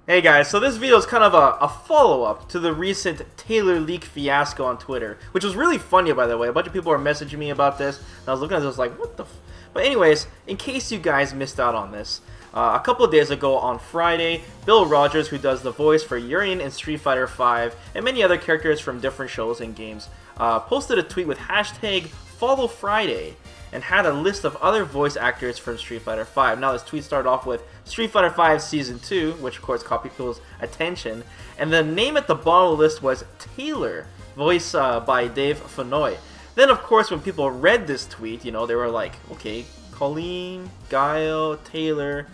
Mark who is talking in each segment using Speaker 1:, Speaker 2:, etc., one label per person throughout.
Speaker 1: Hey guys, so this video is kind of a follow-up to the recent Taylor leak fiasco on Twitter, which was really funny, by the way. A bunch of people were messaging me about this, and I was looking at this, I was like, what the f. But anyways, in case you guys missed out on this, a couple of days ago on Friday, Bill Rogers, who does the voice for Urian in Street Fighter V, and many other characters from different shows and games, posted a tweet with hashtag #FollowFriday, and had a list of other voice actors from Street Fighter V. Now this tweet started off with Street Fighter V Season 2, which of course caught people's attention, and the name at the bottom of the list was Taylor, voiced by Dave Fenoy. Then of course when people read this tweet, you know, they were like, okay, Kolin, Guile, Taylor,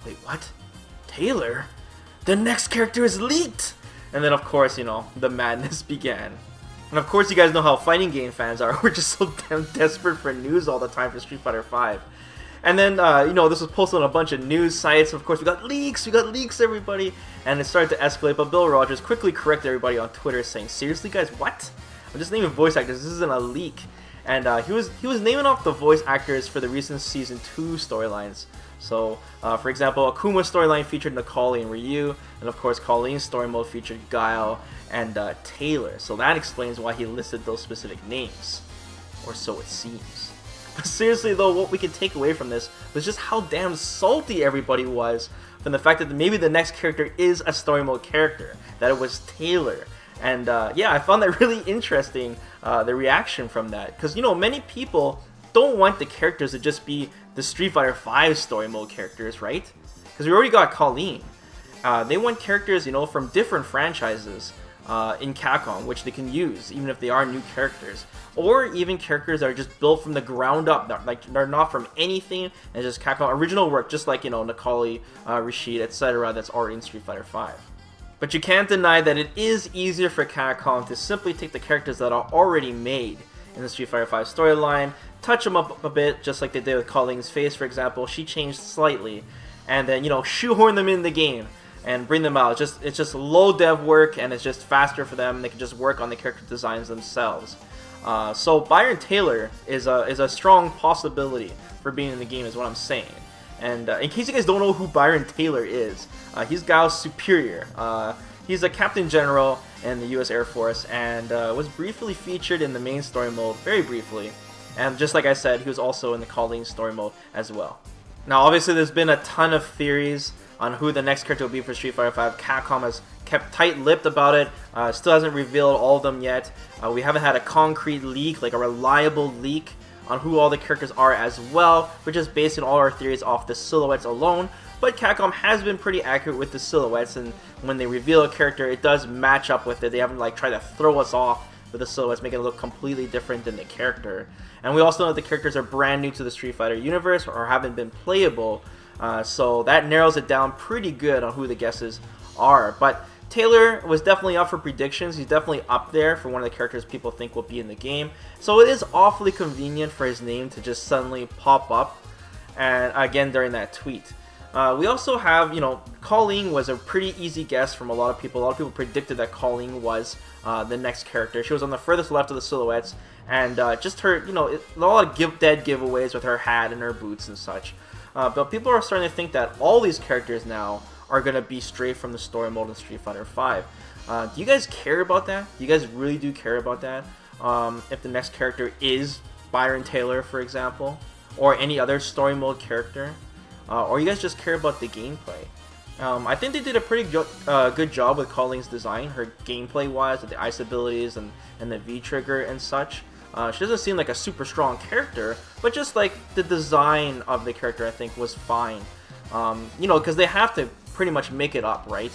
Speaker 1: wait what? Taylor? The next character is leaked! And then of course, you know, the madness began. And of course you guys know how fighting game fans are, we're just so damn desperate for news all the time for Street Fighter V. And then, you know, this was posted on a bunch of news sites, of course we got leaks everybody, and it started to escalate, but Bill Rogers quickly corrected everybody on Twitter saying, seriously guys, what? I'm just naming voice actors, this isn't a leak. And he was naming off the voice actors for the recent Season 2 storylines. So, for example, Akuma's storyline featured Necalli and Ryu, and of course Kolin's story mode featured Guile and Taylor. So that explains why he listed those specific names, or so it seems. But seriously though, what we can take away from this was just how damn salty everybody was from the fact that maybe the next character is a story mode character, that it was Taylor. And yeah, I found that really interesting, the reaction from that, because you know, many people don't want the characters to just be the Street Fighter V story mode characters, right? Because we already got Kolin. They want characters, you know, from different franchises in Capcom, which they can use, even if they are new characters. Or even characters that are just built from the ground up, they're not from anything, and just Capcom original work, just like, you know, Necalli, Rashid, etc. that's already in Street Fighter V. But you can't deny that it is easier for Capcom to simply take the characters that are already made in the Street Fighter V storyline, touch them up a bit, just like they did with Kolin's face, for example. She changed slightly, and then, you know, shoehorn them in the game and bring them out. It's just low dev work, and it's just faster for them. They can just work on the character designs themselves. So Byron Taylor is a strong possibility for being in the game, is what I'm saying. And in case you guys don't know who Byron Taylor is, he's Guile's superior. He's a captain general in the US Air Force, and was briefly featured in the main story mode, very briefly. And just like I said, he was also in the Kolin story mode as well. Now obviously there's been a ton of theories on who the next character will be for Street Fighter V. Capcom has kept tight-lipped about it, still hasn't revealed all of them yet. We haven't had a concrete leak, like a reliable leak, on who all the characters are as well. We're just basing all our theories off the silhouettes alone, but Capcom has been pretty accurate with the silhouettes, and when they reveal a character, it does match up with it. They haven't like tried to throw us off with the silhouettes, making it look completely different than the character. And we also know that the characters are brand new to the Street Fighter universe, or haven't been playable, so that narrows it down pretty good on who the guesses are. But Taylor was definitely up for predictions. He's definitely up there for one of the characters people think will be in the game. So it is awfully convenient for his name to just suddenly pop up, and again during that tweet. We also have, you know, Kolin was a pretty easy guess from a lot of people. A lot of people predicted that Kolin was the next character. She was on the furthest left of the silhouettes, and just her, you know, a lot of dead giveaways with her hat and her boots and such. But people are starting to think that all these characters now are going to be straight from the story mode in Street Fighter V. Do you guys care about that? Do you guys really do care about that? If the next character is Byron Taylor, for example, or any other story mode character? Or you guys just care about the gameplay? I think they did a pretty good job with Kolin's design, her gameplay-wise, with the ice abilities and the V-trigger and such. She doesn't seem like a super strong character, but just like the design of the character I think was fine. You know, because they have to pretty much make it up, right?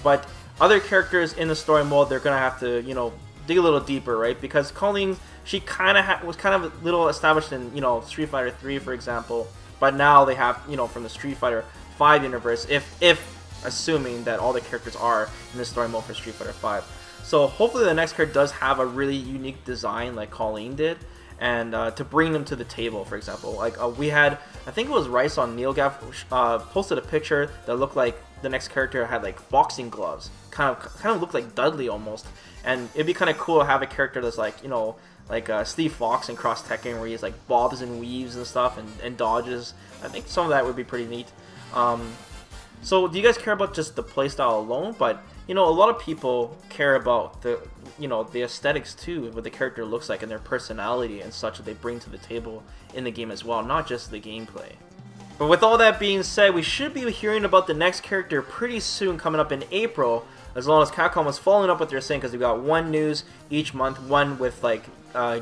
Speaker 1: But other characters in the story mode, they're gonna have to, you know, dig a little deeper, right? Because Kolin, she kind of was kind of a little established in, you know, Street Fighter 3, for example. But now they have, you know, from the Street Fighter 5 universe, if assuming that all the characters are in the story mode for Street Fighter 5. So hopefully the next character does have a really unique design like Kolin did, and to bring them to the table, for example. Like we had, I think it was Rice on NeoGaf, posted a picture that looked like the next character had like boxing gloves, kind of looked like Dudley almost. And it'd be kind of cool to have a character that's like, you know, like Steve Fox in Cross Tekken, where he's like bobs and weaves and stuff and dodges. I think some of that would be pretty neat. So do you guys care about just the playstyle alone? But you know, a lot of people care about the, you know, the aesthetics too, what the character looks like and their personality and such that they bring to the table in the game as well, not just the gameplay. But with all that being said, we should be hearing about the next character pretty soon, coming up in April, as long as Capcom was following up what they're saying, because we got one news each month, one with like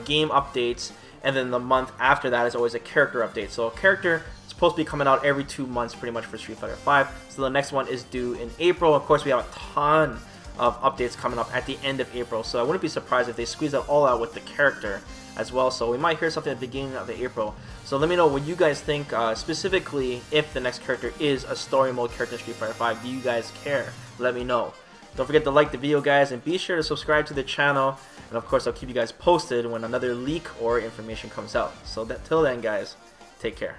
Speaker 1: game updates, and then the month after that is always a character update. So a character is supposed to be coming out every 2 months pretty much for Street Fighter V. So the next one is due in April. Of course, we have a ton of updates coming up at the end of April, so I wouldn't be surprised if they squeeze that all out with the character as well. So we might hear something at the beginning of April. So let me know what you guys think, specifically if the next character is a story mode character in Street Fighter V. Do you guys care? Let me know. Don't forget to like the video, guys, and be sure to subscribe to the channel. And of course, I'll keep you guys posted when another leak or information comes out. So till then, guys, take care.